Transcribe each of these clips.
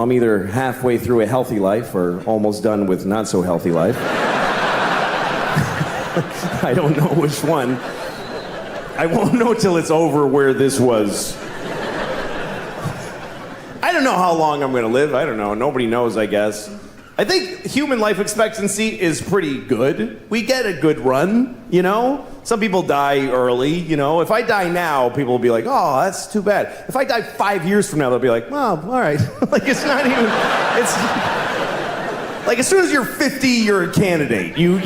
I'm either halfway through a healthy life or almost done with not so healthy life. I don't know which one. I won't know till it's over where this was. I don't know how long I'm gonna live. I don't know. Nobody knows, I guess. I think human life expectancy is pretty good. We get a good run, you know? Some people die early, you know? If I die now, people will be like, oh, that's too bad. If I die 5 years from now, they'll be like, well, all right. Like, it's not even, it's, like, as soon as you're 50, you're a candidate. You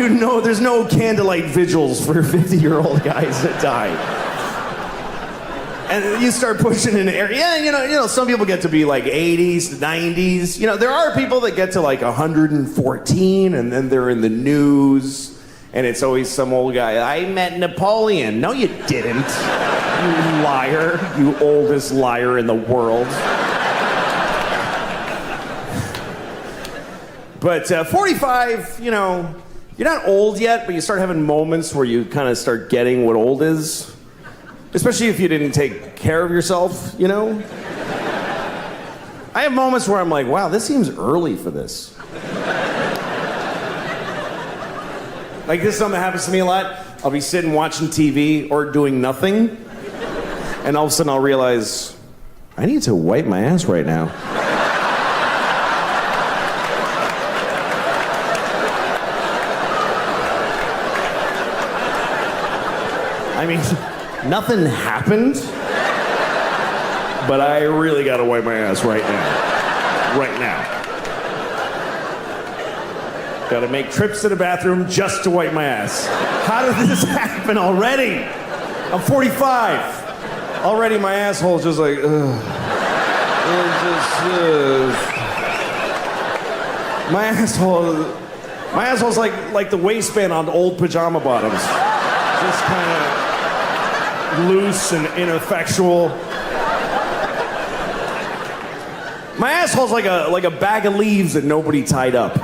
know there's no candlelight vigils for 50-year-old guys that die. And you start pushing in the area. Yeah, you know, some people get to be like 80s, 90s. You know, there are people that get to like 114, and then they're in the news, and it's always some old guy. I met Napoleon. No, you didn't. You liar. You oldest liar in the world. But 45, you know, you're not old yet, but you start having moments where you kind of start getting what old is. Especially if you didn't take care of yourself, you know? I have moments where I'm like, wow, this seems early for this. Like, this is something that happens to me a lot. I'll be sitting watching TV or doing nothing, and all of a sudden I'll realize, I need to wipe my ass right now. I mean, nothing happened, but I really gotta wipe my ass right now. Right now. Gotta make trips to the bathroom just to wipe my ass. How did this happen already? I'm 45. Already my asshole's just like, ugh. My asshole's like the waistband on old pajama bottoms. Just kind of loose and ineffectual. My asshole's like a bag of leaves that nobody tied up.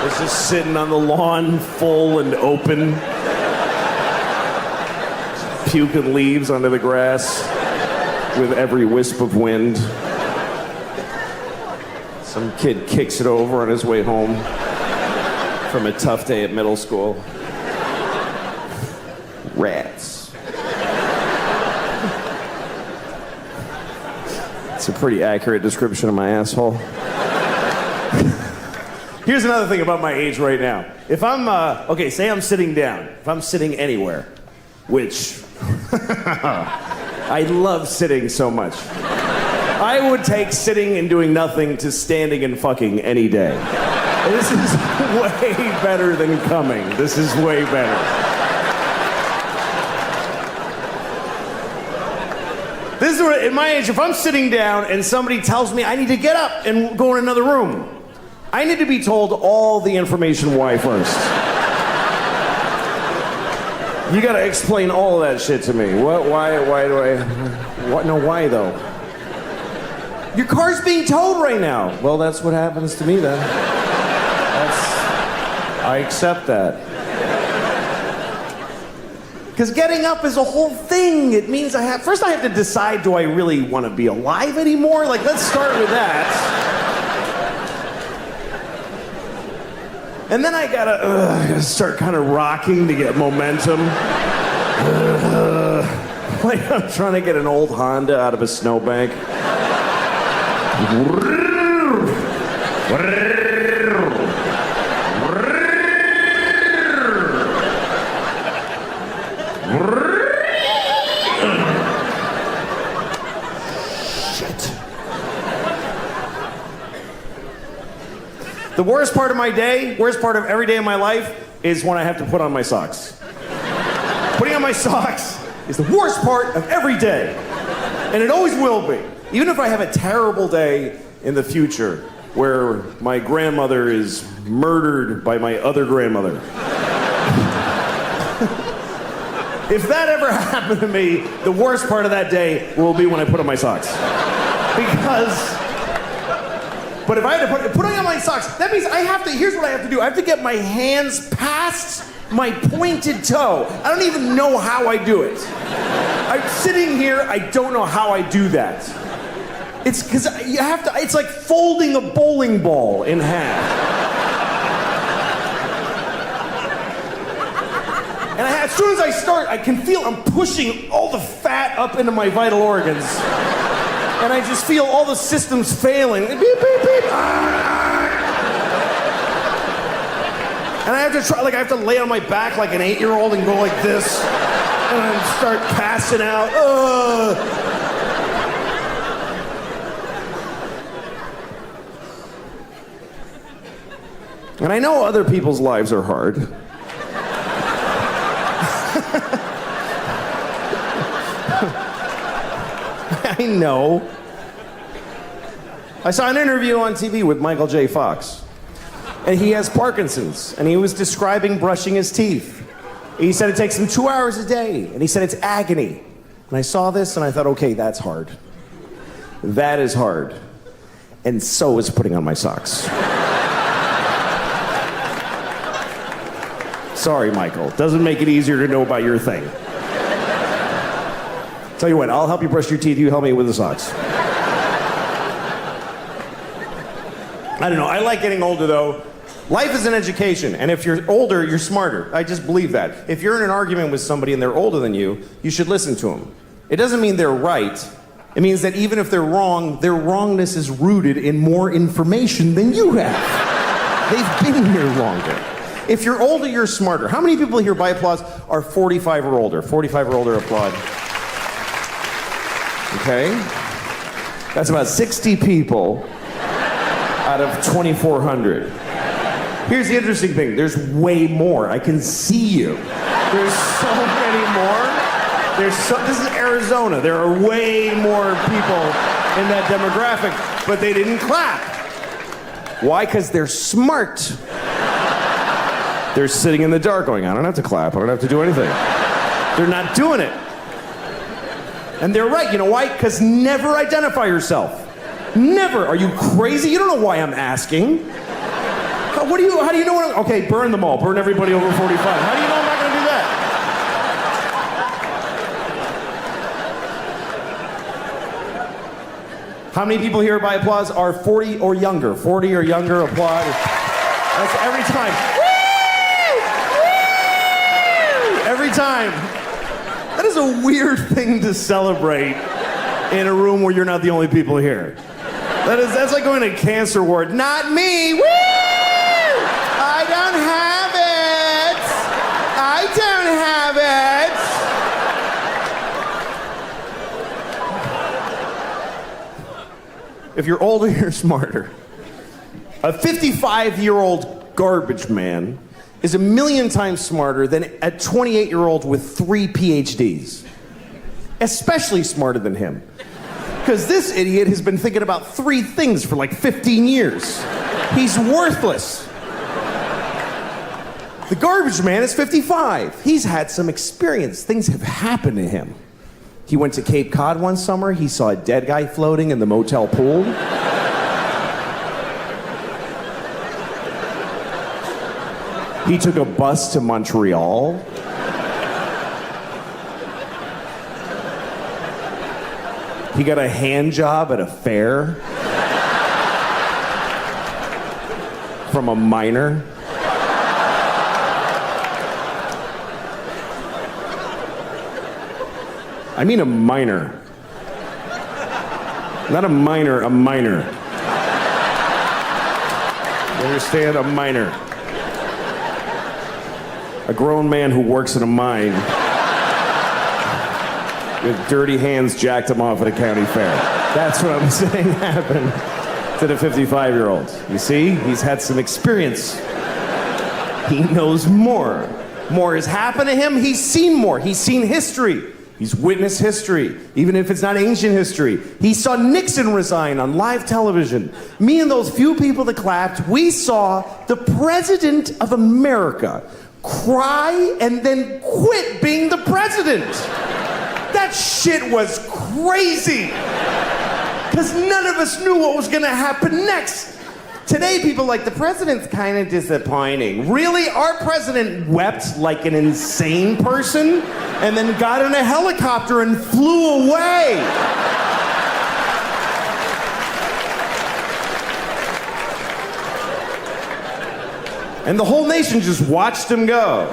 It's just sitting on the lawn, full and open. Just puking leaves onto the grass with every wisp of wind. Some kid kicks it over on his way home from a tough day at middle school. Rats. It's a pretty accurate description of my asshole. Here's another thing about my age right now. If I'm, okay, say I'm sitting down. If I'm sitting anywhere, which I love sitting so much. I would take sitting and doing nothing to standing and fucking any day. This is way better than coming. This is way better. This is what, at my age, if I'm sitting down and somebody tells me I need to get up and go in another room, I need to be told all the information why first. You gotta explain all of that shit to me. What, why do I, what, no, why though? Your car's being towed right now. Well, that's what happens to me then. I accept that. Because getting up is a whole thing. It means first I have to decide, do I really want to be alive anymore? Like, let's start with that. And then I gotta start kind of rocking to get momentum. Like I'm trying to get an old Honda out of a snowbank. The worst part of my day, worst part of every day of my life, is when I have to put on my socks. Putting on my socks is the worst part of every day. And it always will be. Even if I have a terrible day in the future where my grandmother is murdered by my other grandmother. If that ever happened to me, the worst part of that day will be when I put on my socks. But if I had to put on my socks, that means here's what I have to do. I have to get my hands past my pointed toe. I don't even know how I do it. I'm sitting here, I don't know how I do that. It's because you have to, it's like folding a bowling ball in half. And as soon as I start, I can feel I'm pushing all the fat up into my vital organs. And I just feel all the systems failing. Beep, beep, beep. And I have to try, like I have to lay on my back like an 8-year-old and go like this. And I start passing out. And I know other people's lives are hard. I know. I saw an interview on TV with Michael J. Fox. And he has Parkinson's. And he was describing brushing his teeth. He said it takes him 2 hours a day. And he said it's agony. And I saw this and I thought, okay, that's hard. That is hard. And so is putting on my socks. Sorry, Michael. Doesn't make it easier to know about your thing. Tell you what, I'll help you brush your teeth, you help me with the socks. I don't know, I like getting older though. Life is an education, and if you're older, you're smarter. I just believe that. If you're in an argument with somebody and they're older than you should listen to them. It doesn't mean they're right. It means that even if they're wrong, their wrongness is rooted in more information than you have. They've been here longer. If you're older, you're smarter. How many people here by applause are 45 or older? 45 or older, applaud. Okay? That's about 60 people out of 2,400. Here's the interesting thing. There's way more. I can see you. There's so many more. This is Arizona. There are way more people in that demographic, but they didn't clap. Why? Because they're smart. They're sitting in the dark going, I don't have to clap. I don't have to do anything. They're not doing it. And they're right. You know why? Because never identify yourself. Never. Are you crazy? You don't know why I'm asking. How do you know what okay, burn them all. Burn everybody over 45. How do you know I'm not going to do that? How many people here by applause are 40 or younger? 40 or younger, applaud. That's every time. Every time. That is a weird thing to celebrate in a room where you're not the only people here. That's like going to a cancer ward. Not me. Woo! I don't have it. I don't have it. If you're older, you're smarter. A 55-year-old garbage man is 1,000,000 times smarter than a 28-year-old with 3 PhDs. Especially smarter than him. Because this idiot has been thinking about 3 things for like 15 years. He's worthless. The garbage man is 55. He's had some experience. Things have happened to him. He went to Cape Cod one summer. He saw a dead guy floating in the motel pool. He took a bus to Montreal. He got a hand job at a fair from a miner. I mean a miner. Not a minor, a miner. You understand? A miner. A grown man who works in a mine with dirty hands jacked him off at a county fair. That's what I'm saying happened to the 55-year-old. You see? He's had some experience. He knows more. More has happened to him. He's seen more. He's seen history. He's witnessed history, even if it's not ancient history. He saw Nixon resign on live television. Me and those few people that clapped, we saw the President of America cry and then quit being the president. That shit was crazy. Because none of us knew what was going to happen next. Today, people like, the president's kind of disappointing. Really? Our president wept like an insane person and then got in a helicopter and flew away. And the whole nation just watched him go.